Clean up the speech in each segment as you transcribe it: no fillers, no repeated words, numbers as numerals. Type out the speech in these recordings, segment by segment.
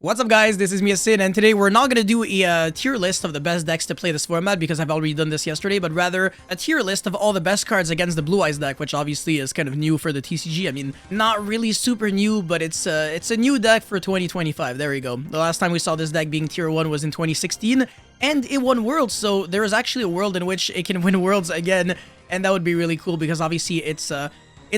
What's up guys, this is Yacineygo, and today we're not going to do a tier list of the best decks to play this format because I've already done this yesterday, but rather a tier list of all the best cards against the Blue Eyes deck, which obviously is kind of new for the TCG. I mean, not really super new, but it's a new deck for 2025. There we go. The last time we saw this deck being tier 1 was in 2016, and it won Worlds, so there is actually a world in which it can win Worlds again, and that would be really cool because obviously it's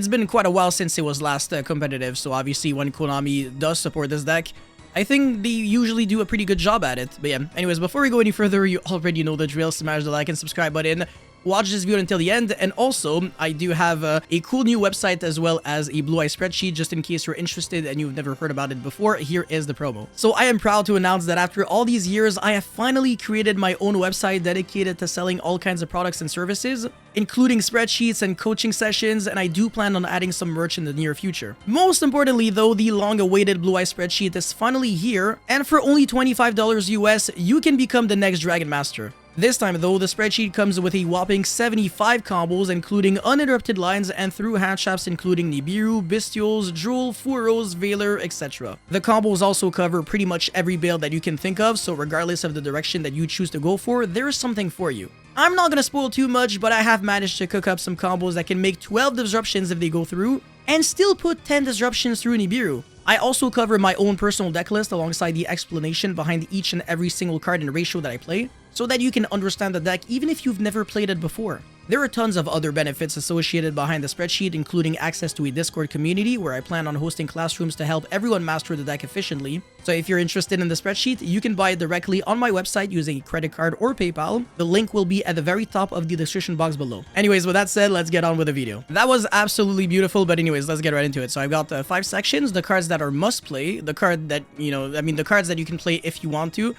been quite a while since it was last competitive, so obviously when Konami does support this deck, I think they usually do a pretty good job at it. But yeah, anyways, before we go any further, you already know the drill. Smash the like and subscribe button. Watch this video until the end, and also, I do have a cool new website as well as a Blue Eye spreadsheet, just in case you're interested and you've never heard about it before. Here is the promo. So I am proud to announce that after all these years, I have finally created my own website dedicated to selling all kinds of products and services, including spreadsheets and coaching sessions, and I do plan on adding some merch in the near future. Most importantly though, the long-awaited Blue Eye spreadsheet is finally here, and for only $25 US, you can become the next Dragon Master. This time though, the spreadsheet comes with a whopping 75 combos, including uninterrupted lines and through handshots including Nibiru, Bestials, Drool, Furos, Veiler, etc. The combos also cover pretty much every build that you can think of, so regardless of the direction that you choose to go for, there is something for you. I'm not gonna spoil too much, but I have managed to cook up some combos that can make 12 disruptions if they go through, and still put 10 disruptions through Nibiru. I also cover my own personal deck list alongside the explanation behind each and every single card and ratio that I play, so that you can understand the deck even if you've never played it before. There are tons of other benefits associated behind the spreadsheet, including access to a Discord community where I plan on hosting classrooms to help everyone master the deck efficiently. So if you're interested in the spreadsheet, you can buy it directly on my website using a credit card or PayPal. The link will be at the very top of the description box below. Anyways, with that said, let's get on with the video. That was absolutely beautiful, but anyways, let's get right into it. So I've got 5 sections: the cards that are must play, the card that, the cards that you can play if you want to,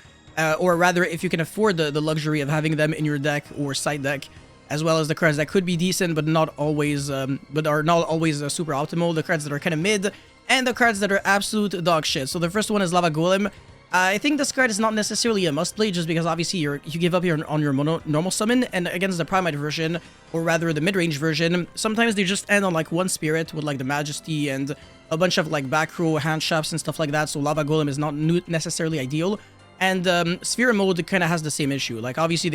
or rather if you can afford the luxury of having them in your deck or side deck, as well as the cards that could be decent but not always super optimal, the cards that are kind of mid, and the cards that are absolute dog shit. So the first one is Lava Golem. I think this card is not necessarily a must play just because obviously you give up here on your normal summon, and against the Primite version, or rather the mid-range version, sometimes they just end on like one spirit with like the Majesty and a bunch of like back row handshots and stuff like that, so Lava Golem is not necessarily ideal. And Sphere mode kind of has the same issue. Like obviously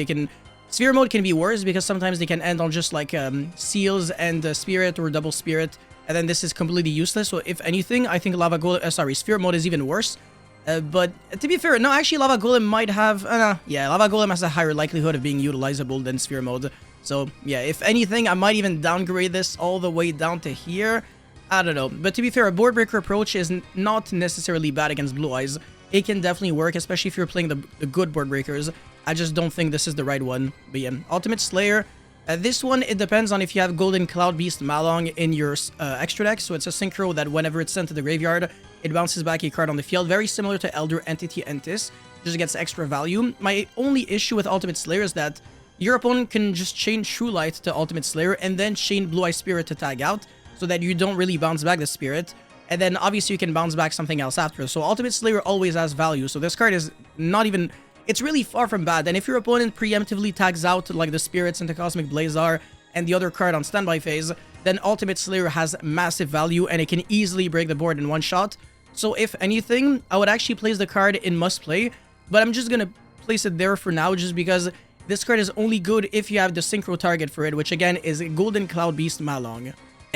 Sphere mode can be worse because sometimes they can end on just like seals and spirit or double spirit, and then this is completely useless. So if anything, I think Sphere mode is even worse. But to be fair, no, actually Lava Golem might have, Lava Golem has a higher likelihood of being utilizable than Sphere mode. So yeah, if anything, I might even downgrade this all the way down to here. I don't know. But to be fair, a board breaker approach is not necessarily bad against Blue Eyes. It can definitely work, especially if you're playing the good board breakers. I just don't think this is the right one. But yeah, Ultimate Slayer. This one, it depends on if you have Golden Cloud Beast Malong in your extra deck. So it's a synchro that whenever it's sent to the graveyard, it bounces back a card on the field. Very similar to Elder Entity Entis. Just gets extra value. My only issue with Ultimate Slayer is that your opponent can just chain True Light to Ultimate Slayer and then chain Blue Eye Spirit to tag out, so that you don't really bounce back the Spirit. And then obviously you can bounce back something else after. So Ultimate Slayer always has value. So this card is not even... It's really far from bad. And if your opponent preemptively tags out like the Spirits into Cosmic Blazar and the other card on standby phase, then Ultimate Slayer has massive value and it can easily break the board in one shot. So if anything, I would actually place the card in must play, but I'm just gonna place it there for now just because this card is only good if you have the synchro target for it, which again is Golden Cloud Beast Malong.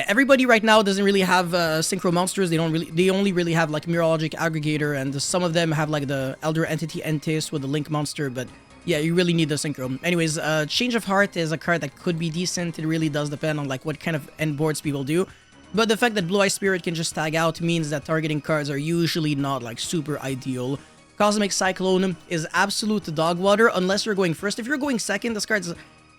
Everybody right now doesn't really have synchro monsters. They only really have like Mirologic Aggregator, and some of them have like the Elder Entity Entis with the Link monster, but yeah, you really need the synchro. Anyways, Change of Heart is a card that could be decent. It really does depend on like what kind of end boards people do. But the fact that Blue Eye Spirit can just tag out means that targeting cards are usually not like super ideal. Cosmic Cyclone is absolute dog water unless you're going first. If you're going second, this card's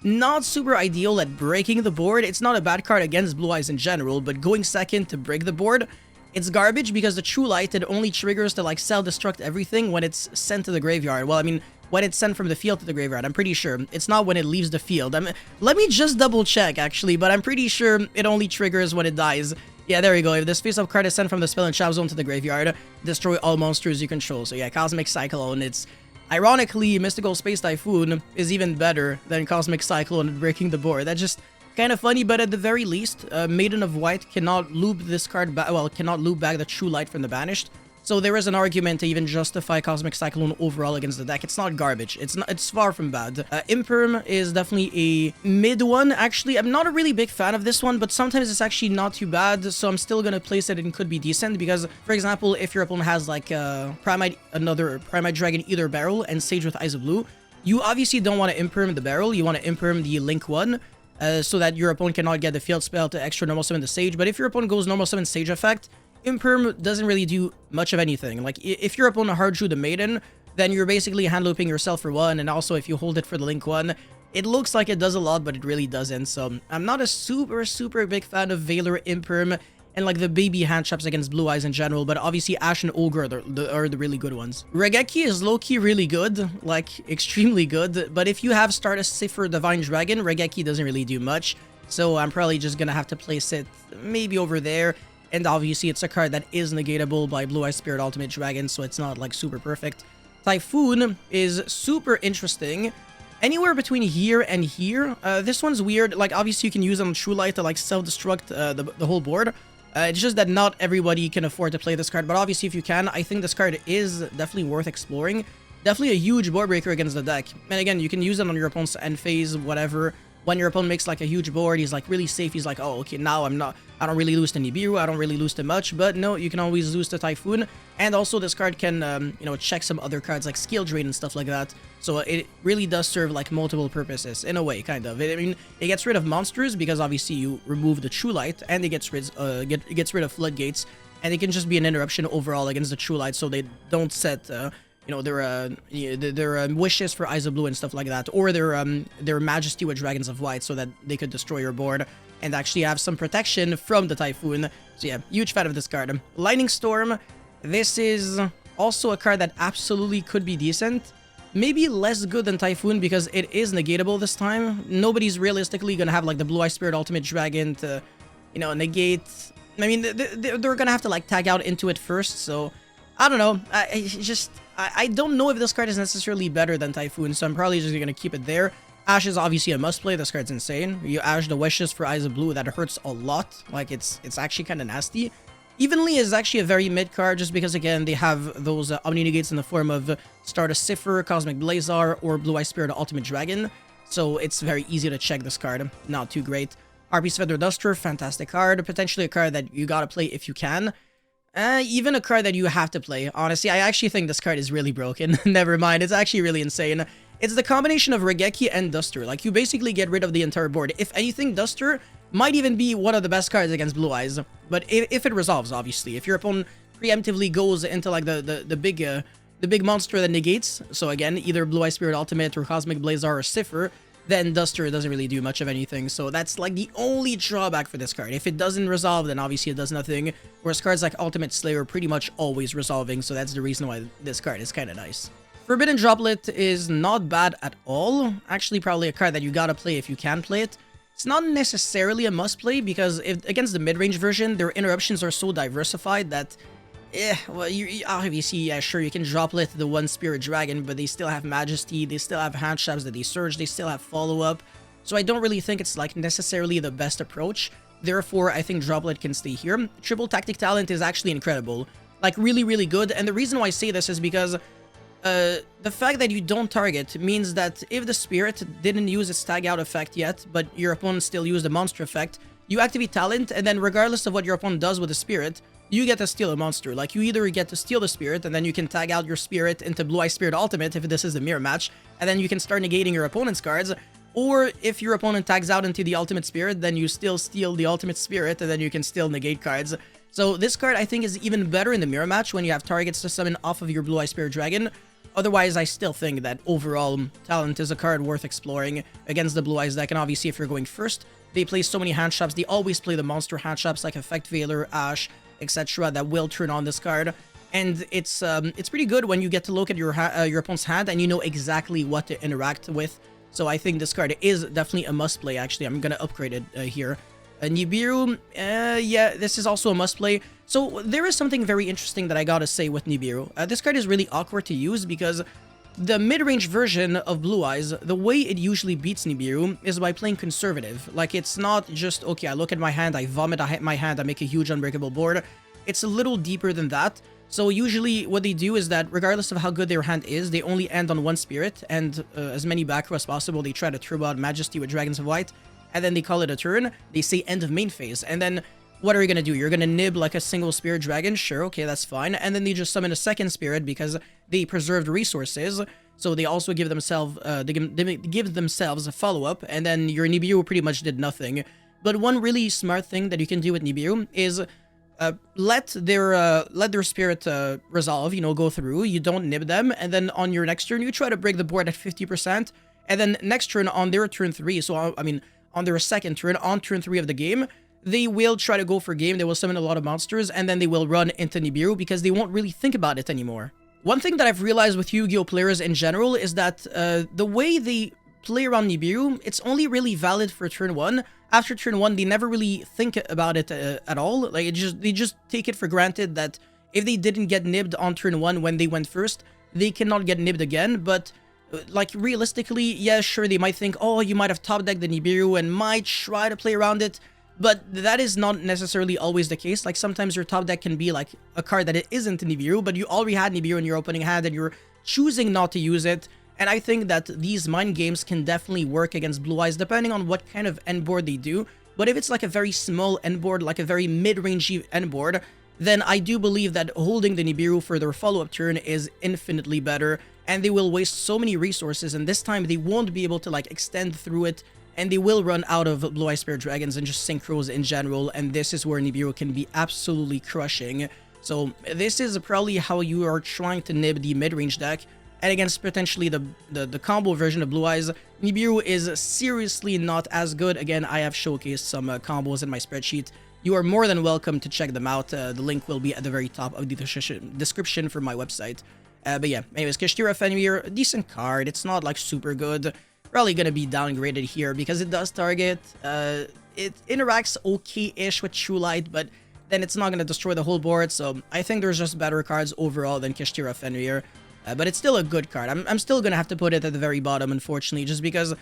not super ideal at breaking the board. It's not a bad card against Blue Eyes in general, but going second to break the board, it's garbage because the True Light, it only triggers to like self-destruct everything when it's sent to the graveyard. Well, I mean, when it's sent from the field to the graveyard, I'm pretty sure. It's not when it leaves the field. Let me just double check actually, but I'm pretty sure it only triggers when it dies. Yeah, there you go. If this face-up card is sent from the spell and trap zone to the graveyard, destroy all monsters you control. So yeah, Cosmic Cyclone, it's... Ironically, Mystical Space Typhoon is even better than Cosmic Cyclone at breaking the board. That's just kind of funny, but at the very least, Maiden of White cannot loop this card back, cannot loop back the True Light from the Banished. So there is an argument to even justify Cosmic Cyclone overall against the deck. It's not garbage. It's far from bad. Imperm is definitely a mid one. Actually, I'm not a really big fan of this one, but sometimes it's actually not too bad. So I'm still gonna place it and could be decent because, for example, if your opponent has like another Primite Dragon Either Barrel and Sage with Eyes of Blue, you obviously don't want to imperm the barrel. You want to imperm the Link one. So that your opponent cannot get the field spell to extra normal summon the Sage. But if your opponent goes normal summon Sage effect, Imperm doesn't really do much of anything. Like, if your opponent hard drew the Maiden, then you're basically hand looping yourself for one, and also if you hold it for the Link one, it looks like it does a lot, but it really doesn't. So I'm not a super big fan of Valor, Imperm, and like the baby hand traps against Blue Eyes in general, but obviously Ash and Ogre are the really good ones. Regeki is low-key really good, like extremely good, but if you have Stardust Cipher Divine Dragon, Regeki doesn't really do much, so I'm probably just gonna have to place it maybe over there. And obviously, it's a card that is negatable by Blue Eye Spirit Ultimate Dragon, so it's not, like, super perfect. Typhoon is super interesting. Anywhere between here and here. This one's weird. Like, obviously, you can use it on True Light to, like, self-destruct the whole board. It's just that not everybody can afford to play this card, but obviously, if you can, I think this card is definitely worth exploring. Definitely a huge board breaker against the deck. And again, you can use it on your opponent's end phase, whatever. When your opponent makes like a huge board, he's like really safe. He's like, oh, okay, now I don't really lose to Nibiru. I don't really lose to much, but no, you can always lose to Typhoon. And also this card can, you know, check some other cards like Skill Drain and stuff like that. So it really does serve like multiple purposes in a way, kind of. I mean, it gets rid of monsters because obviously you remove the True Light, and it gets rid of Floodgates, and it can just be an interruption overall against the True Light, so they don't set you know, their wishes for Eyes of Blue and stuff like that, or their Majesty with Dragons of White, so that they could destroy your board and actually have some protection from the Typhoon. So yeah, huge fan of this card. Lightning Storm, this is also a card that absolutely could be decent. Maybe less good than Typhoon because it is negatable this time. Nobody's realistically gonna have like the Blue Eye Spirit Ultimate Dragon to, you know, negate. I mean, they're gonna have to like tag out into it first, so I don't know. I don't know if this card is necessarily better than Typhoon, so I'm probably just gonna keep it there. Ash is obviously a must-play. This card's insane. You Ash the Wishes for Eyes of Blue, that hurts a lot. Like, it's actually kind of nasty. Evenly is actually a very mid card, just because, again, they have those Omni-Negates in the form of Stardust Cipher, Cosmic Blazar, or Blue Eye Spirit Ultimate Dragon. So it's very easy to check this card. Not too great. Harpy's Feather Duster, fantastic card. Potentially a card that you gotta play if you can. Even a card that you have to play. Honestly, I actually think this card is really broken. Never mind, it's actually really insane. It's the combination of Regeki and Duster. Like, you basically get rid of the entire board. If anything, Duster might even be one of the best cards against Blue Eyes. But if it resolves, obviously. If your opponent preemptively goes into, like, the big monster that negates, so again, either Blue Eye Spirit Ultimate or Cosmic Blazar or Cipher, then Duster doesn't really do much of anything. So that's like the only drawback for this card. If it doesn't resolve, then obviously it does nothing. Whereas cards like Ultimate Slayer are pretty much always resolving, so that's the reason why this card is kind of nice. Forbidden Droplet is not bad at all. Actually, probably a card that you gotta play if you can play it. It's not necessarily a must-play, because against the mid-range version, their interruptions are so diversified that well, you obviously, yeah, sure, you can Droplet the one Spirit Dragon, but they still have Majesty, they still have hand traps that they surge, they still have follow-up. So I don't really think it's like necessarily the best approach. Therefore, I think Droplet can stay here. Triple Tactic Talent is actually incredible. Like, really good. And the reason why I say this is because the fact that you don't target means that if the Spirit didn't use its tag out effect yet, but your opponent still used the monster effect, you activate Talent, and then regardless of what your opponent does with the Spirit, you get to steal a monster. Like, you either get to steal the Spirit, and then you can tag out your Spirit into Blue Eye Spirit Ultimate if this is a mirror match, and then you can start negating your opponent's cards, or if your opponent tags out into the Ultimate Spirit, then you still steal the Ultimate Spirit, and then you can still negate cards. So this card, I think, is even better in the mirror match when you have targets to summon off of your Blue Eye Spirit Dragon. Otherwise, I still think that overall, Talent is a card worth exploring against the Blue Eyes deck, and obviously if you're going first, they play so many hand traps. They always play the monster hand traps like Effect Veiler, Ash, etc. that will turn on this card, and it's pretty good when you get to look at your opponent's hand and you know exactly what to interact with. So I think this card is definitely a must play. Actually, I'm gonna upgrade it here. Nibiru, yeah, this is also a must play. So there is something very interesting that I gotta say with Nibiru. This card is really awkward to use because the mid-range version of Blue Eyes, the way it usually beats Nibiru is by playing conservative. Like, it's not just, okay, I look at my hand, I vomit my hand, I make a huge unbreakable board. It's a little deeper than that. So usually what they do is that regardless of how good their hand is, they only end on one spirit, and as many back row as possible, they try to turbo out Majesty with Dragons of White, and then they call it a turn. They say end of main phase, and then what are you gonna do? You're gonna nib like a single spirit dragon? Sure, okay, that's fine. And then they just summon a second spirit because they preserved resources. So they also give themselves give themselves a follow-up, and then your Nibiru pretty much did nothing. But one really smart thing that you can do with Nibiru is let their spirit resolve, you know, go through. You don't nib them, and then on your next turn you try to break the board at 50%, and then next turn on their turn 3, so I mean on their second turn, on turn 3 of the game, they will try to go for game, they will summon a lot of monsters, and then they will run into Nibiru because they won't really think about it anymore. One thing that I've realized with Yu-Gi-Oh! Players in general is that the way they play around Nibiru, it's only really valid for turn 1. After turn 1, they never really think about it at all. Like, they just take it for granted that if they didn't get nibbed on turn 1 when they went first, they cannot get nibbed again. But like, realistically, yeah, sure, they might think, oh, you might have top decked the Nibiru and might try to play around it. But that is not necessarily always the case. Like, sometimes your top deck can be like a card that it isn't Nibiru, but you already had Nibiru in your opening hand and you're choosing not to use it. And I think that these mind games can definitely work against Blue Eyes depending on what kind of end board they do. But if it's like a very small end board, like a very mid-rangey end board, then I do believe that holding the Nibiru for their follow-up turn is infinitely better. And they will waste so many resources, and this time they won't be able to like extend through it. And they will run out of Blue Eye Spirit Dragons and just Synchros in general, and this is where Nibiru can be absolutely crushing. So this is probably how you are trying to nib the mid-range deck, and against potentially the combo version of Blue Eyes, Nibiru is seriously not as good. Again, I have showcased some combos in my spreadsheet. You are more than welcome to check them out. The link will be at the very top of the description for my website. But yeah, anyways, Kashtira Fenrir, decent card. It's not like super good. Probably gonna be downgraded here because it does target. It interacts okay-ish with True Light, but then it's not gonna destroy the whole board. So I think there's just better cards overall than Kashtira Fenrir. But it's still a good card. I'm still gonna have to put it at the very bottom, unfortunately, just because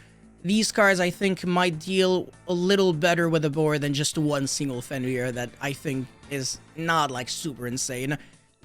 these cards I think might deal a little better with the board than just one single Fenrir that I think is not like super insane.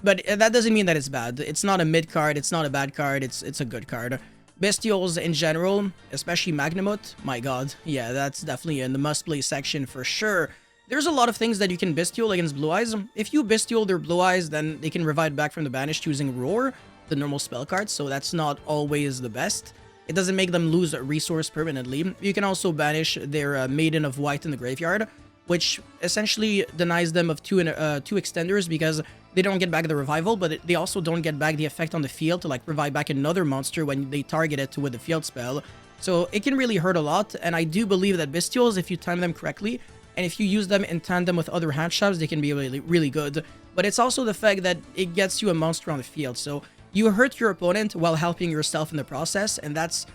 But that doesn't mean that it's bad. It's not a mid card. It's not a bad card. It's a good card. Bestials in general, especially Magnamut, my god, yeah, that's definitely in the must-play section for sure. There's a lot of things that you can Bestial against Blue Eyes. If you Bestial their Blue Eyes, then they can revive back from the banished using Roar, the normal spell card, so that's not always the best. It doesn't make them lose a resource permanently. You can also banish their Maiden of White in the graveyard, which essentially denies them of two extenders because they don't get back the revival, but they also don't get back the effect on the field to like revive back another monster when they target it with the field spell. So it can really hurt a lot, and I do believe that Bestials, if you time them correctly, and if you use them in tandem with other hand shops, they can be really, really good. But it's also the fact that it gets you a monster on the field, so you hurt your opponent while helping yourself in the process, and that's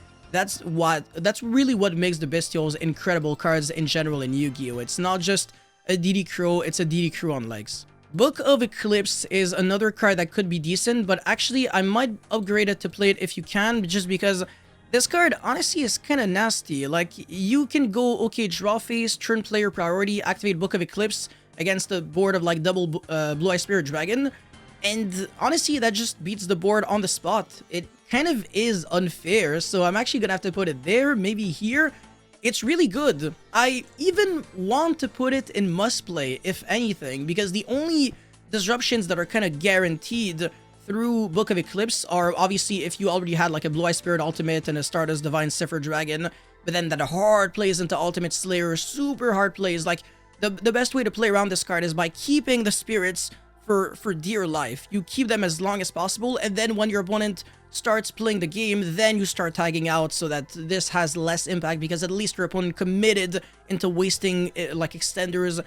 really what makes the Bestials incredible cards in general in Yu-Gi-Oh! It's not just a DD Crow, it's a DD Crow on legs. Book of Eclipse is another card that could be decent, but actually I might upgrade it to play it if you can, just because this card honestly is kind of nasty. Like, you can go, okay, draw phase, turn player priority, activate Book of Eclipse against the board of like double Blue Eye Spirit Dragon, and honestly that just beats the board on the spot. It kind of is unfair, so I'm actually gonna have to put it there, maybe here. It's really good. I even want to put it in must play, if anything, because the only disruptions that are kind of guaranteed through Book of Eclipse are obviously if you already had like a Blue Eye Spirit Ultimate and a Stardust Divine Cipher Dragon, but then that hard plays into Ultimate Slayer, super hard plays. Like, the best way to play around this card is by keeping the spirits for dear life. You keep them as long as possible, and then when your opponent starts playing the game, then you start tagging out so that this has less impact, because at least your opponent committed into wasting like extenders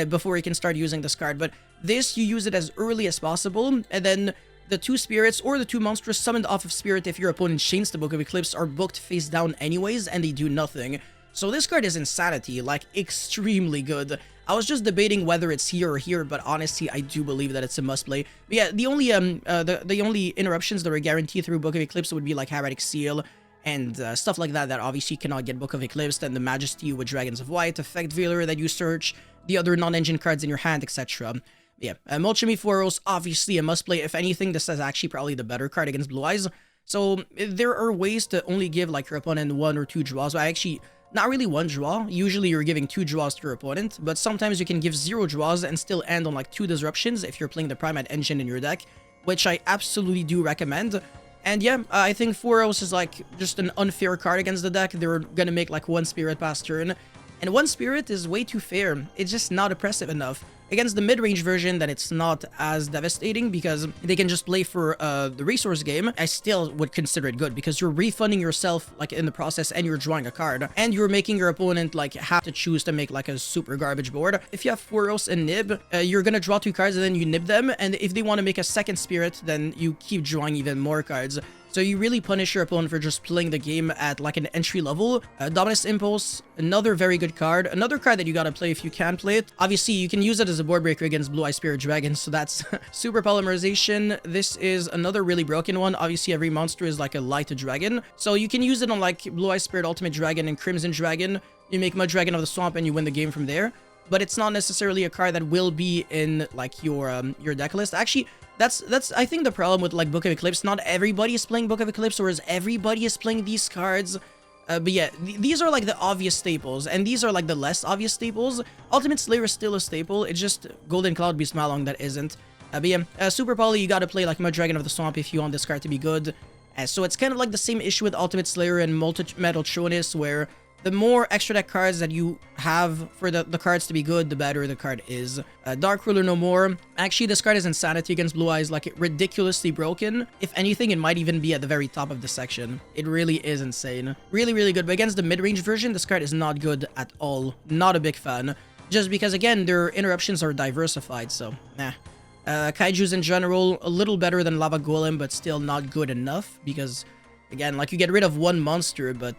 before he can start using this card. But this, you use it as early as possible, and then the two spirits or the two monsters summoned off of spirit if your opponent chains the Book of Eclipse are booked face down anyways, and they do nothing. So this card is insanity, like extremely good. I was just debating whether it's here or here, but honestly, I do believe that it's a must-play. But yeah, the only interruptions that are guaranteed through Book of Eclipse would be like Heretic Seal and stuff like that obviously cannot get Book of Eclipse, and the Majesty with Dragons of White, Effect Veiler that you search, the other non-engine cards in your hand, etc. Yeah, Molchemy Foros, obviously a must play. If anything, this is actually probably the better card against Blue Eyes. So there are ways to only give like your opponent 1 or 2 draws. I actually, not really 1 draw. Usually you're giving 2 draws to your opponent, but sometimes you can give 0 draws and still end on like 2 disruptions if you're playing the Primate Engine in your deck, which I absolutely do recommend. And yeah, I think Foros is like just an unfair card against the deck. They're gonna make like 1 Spirit pass turn, and 1 Spirit is way too fair. It's just not oppressive enough. Against the mid-range version, then it's not as devastating because they can just play for the resource game. I still would consider it good because you're refunding yourself like in the process and you're drawing a card. And you're making your opponent like have to choose to make like a super garbage board. If you have Foros and Nib, you're gonna draw 2 cards and then you nib them. And if they want to make a second Spirit, then you keep drawing even more cards. So you really punish your opponent for just playing the game at like an entry level. Dominus Impulse, another very good card. Another card that you gotta play if you can play it. Obviously, you can use it as a board breaker against Blue Eye Spirit Dragon, so that's Super Polymerization. This is another really broken one. Obviously, every monster is like a light dragon. So you can use it on like Blue Eye Spirit Ultimate Dragon and Crimson Dragon. You make Mud Dragon of the Swamp and you win the game from there. But it's not necessarily a card that will be in like your deck list. Actually, that's I think the problem with like Book of Eclipse. Not everybody is playing Book of Eclipse, whereas everybody is playing these cards. But yeah, these are like the obvious staples, and these are like the less obvious staples. Ultimate Slayer is still a staple. It's just Golden Cloud Beast Malong that isn't. But yeah, Super Poly, you gotta play like Mud Dragon of the Swamp if you want this card to be good. So it's kind of like the same issue with Ultimate Slayer and Multi-Metal Chronus, where the more extra deck cards that you have for the cards to be good, the better the card is. Dark Ruler No More. Actually, this card is Insanity against Blue Eyes, like ridiculously broken. If anything, it might even be at the very top of the section. It really is insane. Really, really good. But against the mid-range version, this card is not good at all. Not a big fan. Just because, again, their interruptions are diversified, so, nah. Kaijus in general, a little better than Lava Golem, but still not good enough. Because, again, like, you get rid of 1 monster, but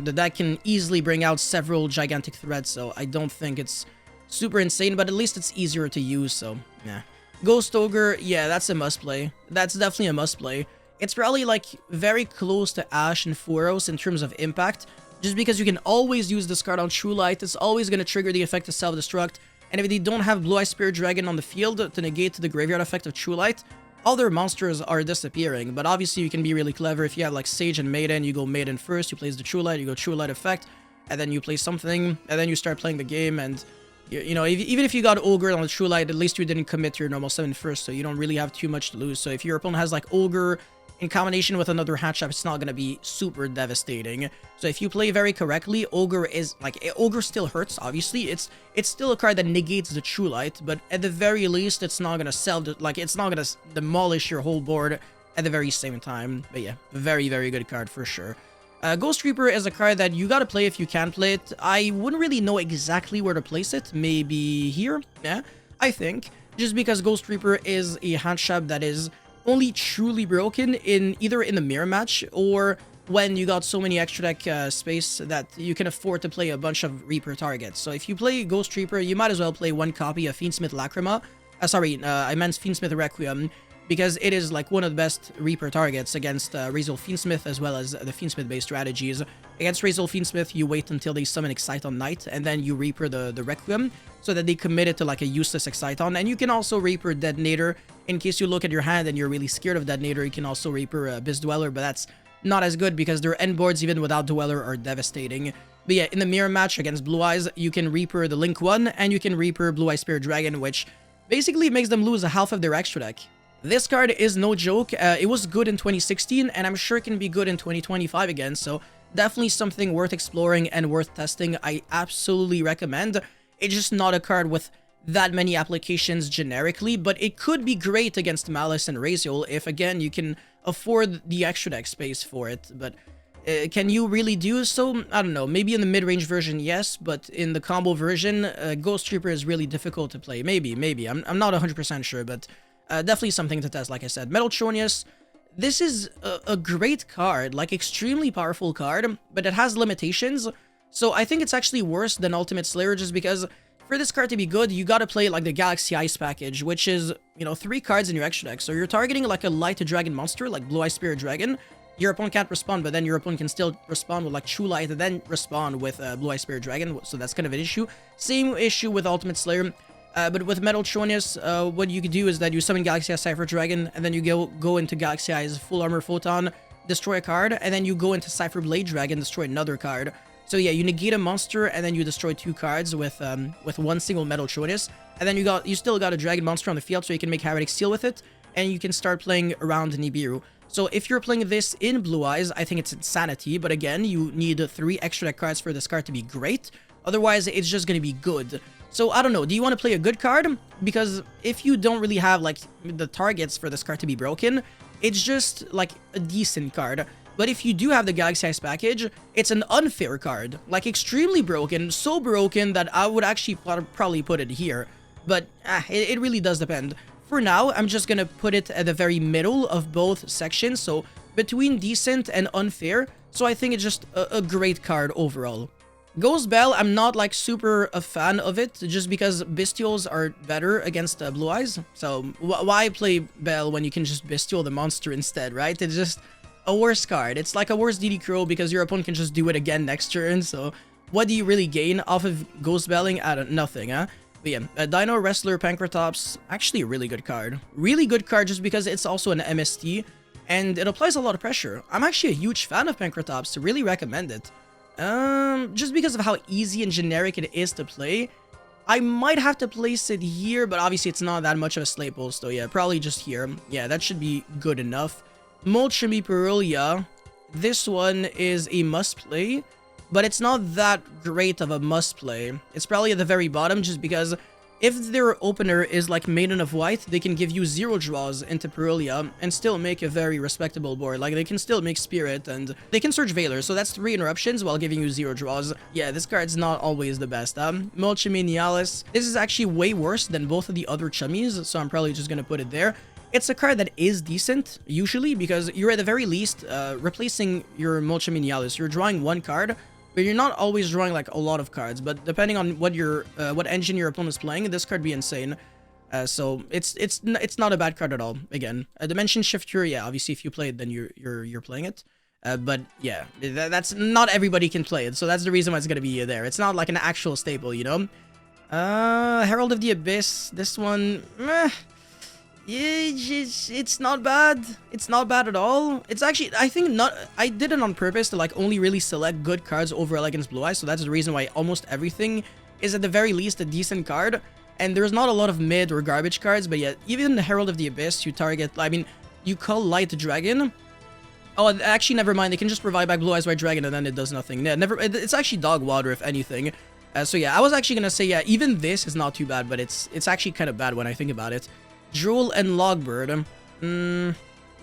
the deck can easily bring out several gigantic threats, so I don't think it's super insane, but at least it's easier to use, so yeah. Ghost Ogre, yeah, that's a must-play. That's definitely a must-play. It's probably, like, very close to Ash and Foros in terms of impact, just because you can always use this card on True Light. It's always going to trigger the effect of Self-Destruct, and if they don't have Blue Eye Spirit Dragon on the field to negate the graveyard effect of True Light, all their monsters are disappearing. But obviously you can be really clever if you have like Sage and Maiden. You go Maiden first, you place the True Light, you go True Light effect, and then you play something, and then you start playing the game. And you know, even if you got Ogre on the True Light, at least you didn't commit to your normal 7 first, so you don't really have too much to lose. So if your opponent has like Ogre in combination with another Hatchap, it's not going to be super devastating. So if you play very correctly, Ogre is like, Ogre still hurts, obviously. It's still a card that negates the True Light, but at the very least, it's not going to it's not going to demolish your whole board at the very same time. But yeah, very, very good card for sure. Ghost Reaper is a card that you gotta play if you can play it. I wouldn't really know exactly where to place it. Maybe here? Yeah, I think. Just because Ghost Reaper is a handshap that is only truly broken in either in the mirror match or when you got so many extra deck space that you can afford to play a bunch of Reaper targets. So if you play Ghost Reaper, you might as well play 1 copy of Fiendsmith Lacrima. I meant Fiendsmith Requiem, because it is like one of the best Reaper targets against Razor Fiendsmith as well as the Fiendsmith-based strategies. Against Razor Fiendsmith, you wait until they summon Exciton Knight, and then you Reaper the Requiem, so that they commit it to like a useless Exciton. And you can also Reaper Detonator. In case you look at your hand and you're really scared of Detonator, you can also Reaper Abyss Dweller, but that's not as good because their end boards, even without Dweller, are devastating. But yeah, in the mirror match against Blue Eyes, you can Reaper the Link 1, and you can Reaper Blue Eye Spirit Dragon, which basically makes them lose a half of their extra deck. This card is no joke. It was good in 2016, and I'm sure it can be good in 2025 again, so definitely something worth exploring and worth testing. I absolutely recommend. It's just not a card with that many applications generically, but it could be great against Malice and Raziel if, again, you can afford the extra deck space for it. But can you really do so? I don't know. Maybe in the mid-range version, yes, but in the combo version, Ghost Reaper is really difficult to play. Maybe. I'm not 100% sure, but definitely something to test, like I said. Metal Tronius, this is a great card, like extremely powerful card, but it has limitations. So I think it's actually worse than Ultimate Slayer, just because for this card to be good, you gotta play like the Galaxy Ice package, which is, you know, 3 cards in your extra deck. So you're targeting like a light dragon monster, like Blue Eye Spirit Dragon. Your opponent can't respond, but then your opponent can still respond with like True Light and then respond with Blue Eye Spirit Dragon. So that's kind of an issue. Same issue with Ultimate Slayer. But with Metal Tronius, what you could do is that you summon Galaxy Eye Cypher Dragon, and then you go into Galaxy Eye's Full Armor Photon, destroy a card, and then you go into Cypher Blade Dragon, destroy another card. So yeah, you negate a monster, and then you destroy 2 cards with one single Metal Tronius, and then you still got a Dragon monster on the field, so you can make Heretic Seal with it, and you can start playing around Nibiru. So if you're playing this in Blue Eyes, I think it's insanity, but again, you need 3 extra deck cards for this card to be great. Otherwise, it's just going to be good. So, I don't know, do you want to play a good card? Because if you don't really have, like, the targets for this card to be broken, it's just, like, a decent card. But if you do have the Galaxy Ice package, it's an unfair card. Like, extremely broken, so broken that I would actually probably put it here. But, it really does depend. For now, I'm just gonna put it at the very middle of both sections, so between decent and unfair. So I think it's just a great card overall. Ghost Bell, I'm not like super a fan of it, just because Bestials are better against Blue Eyes. So why play Bell when you can just Bestial the monster instead, right? It's just a worse card. It's like a worse DD Crow because your opponent can just do it again next turn. So what do you really gain off of Ghost Belling? Nothing, huh? But yeah, Dino Wrestler Pankratops, actually a really good card. Really good card just because it's also an MST, and it applies a lot of pressure. I'm actually a huge fan of Pankratops, really recommend it. Just because of how easy and generic it is to play. I might have to place it here, but obviously it's not that much of a slate post, so yeah, probably just here. Yeah, that should be good enough. Molchemy Perulia, this one is a must-play, but it's not that great of a must-play. It's probably at the very bottom, just because if their opener is like Maiden of White, they can give you 0 draws into Perulia and still make a very respectable board. Like, they can still make Spirit and they can search Veiler, so that's 3 interruptions while giving you 0 draws. Yeah, this card's not always the best. Molchemy Nialis. This is actually way worse than both of the other Chummies, so I'm probably just gonna put it there. It's a card that is decent, usually, because you're at the very least replacing your Molchemy Nialis. You're drawing 1 card, but you're not always drawing like a lot of cards. But depending on what what engine your opponent is playing, this card be insane. So it's not a bad card at all. Again, Dimension Shifter, yeah, obviously if you play it, then you're playing it. But yeah, that's not everybody can play it, so that's the reason why it's gonna be there. It's not like an actual staple, you know. Herald of the Abyss. This one, meh. It's not bad. It's not bad at all. It's actually, I think not. I did it on purpose to like only really select good cards overall against Blue Eyes, so that's the reason why almost everything is at the very least a decent card. And there's not a lot of mid or garbage cards, but yet even the Herald of the Abyss, you target. I mean, you call Light Dragon. Oh, actually, never mind. They can just revive back Blue Eyes White Dragon, and then it does nothing. Yeah, never. It's actually dog water if anything. So yeah, I was actually gonna say, yeah, even this is not too bad, but it's actually kind of bad when I think about it. Drool and Logbird.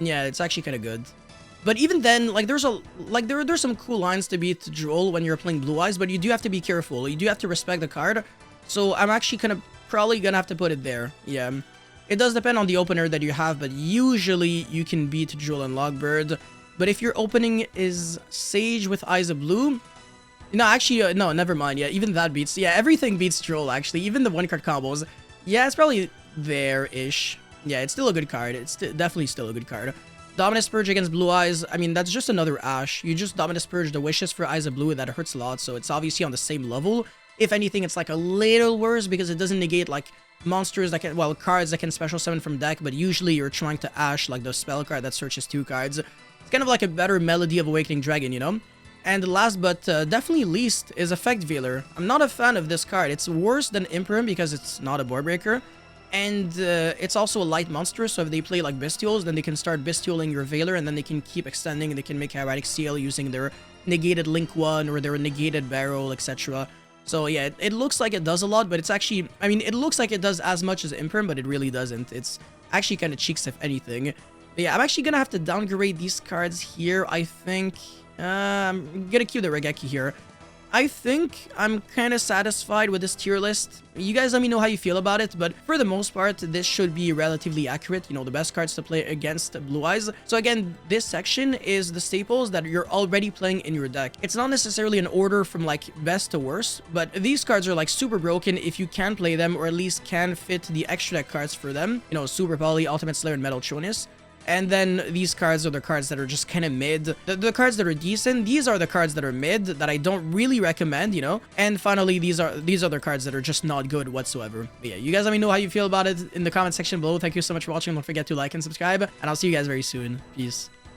Yeah, it's actually kind of good. But even then, like, there's some cool lines to beat Drool when you're playing Blue Eyes, but you do have to be careful. You do have to respect the card. So I'm actually probably gonna have to put it there. Yeah. It does depend on the opener that you have, but usually you can beat Drool and Logbird. But if your opening is Sage with Eyes of Blue... No, actually, no, never mind. Yeah, even that beats... Yeah, everything beats Drool, actually. Even the one-card combos. Yeah, it's probably... there-ish. Yeah, it's still a good card. It's definitely still a good card. Dominus Purge against Blue Eyes. I mean, that's just another Ash. You just Dominus Purge the Wishes for Eyes of Blue. That hurts a lot, so it's obviously on the same level. If anything, it's like a little worse because it doesn't negate like monsters that can, well, cards that can special summon from deck, but usually you're trying to Ash like the spell card that searches 2 cards. It's kind of like a better Melody of Awakening Dragon, you know? And last but definitely least is Effect Veiler. I'm not a fan of this card. It's worse than Imperum because it's not a board breaker. And it's also a light monster, so if they play like Bestials, then they can start Bestialing your Veiler, and then they can keep extending, and they can make Heretic Seal using their negated Link 1 or their negated Barrel, etc. So yeah, it looks like it does a lot, but it's actually... I mean, it looks like it does as much as Imperum, but it really doesn't. It's actually kind of cheeks if anything. But yeah, I'm actually gonna have to downgrade these cards here, I think. I'm gonna keep the Regeki here. I think I'm kind of satisfied with this tier list. You guys let me know how you feel about it, but for the most part, this should be relatively accurate. You know, the best cards to play against Blue Eyes. So again, this section is the staples that you're already playing in your deck. It's not necessarily an order from like best to worst, but these cards are like super broken if you can play them, or at least can fit the extra deck cards for them. You know, Super Poly, Ultimate Slayer, and Metal Chonius. And then these cards are the cards that are just kind of mid. The cards that are decent, these are the cards that are mid that I don't really recommend, you know. And finally, these are the cards that are just not good whatsoever. But yeah, you guys let me know how you feel about it in the comment section below. Thank you so much for watching. Don't forget to like and subscribe, and I'll see you guys very soon. Peace.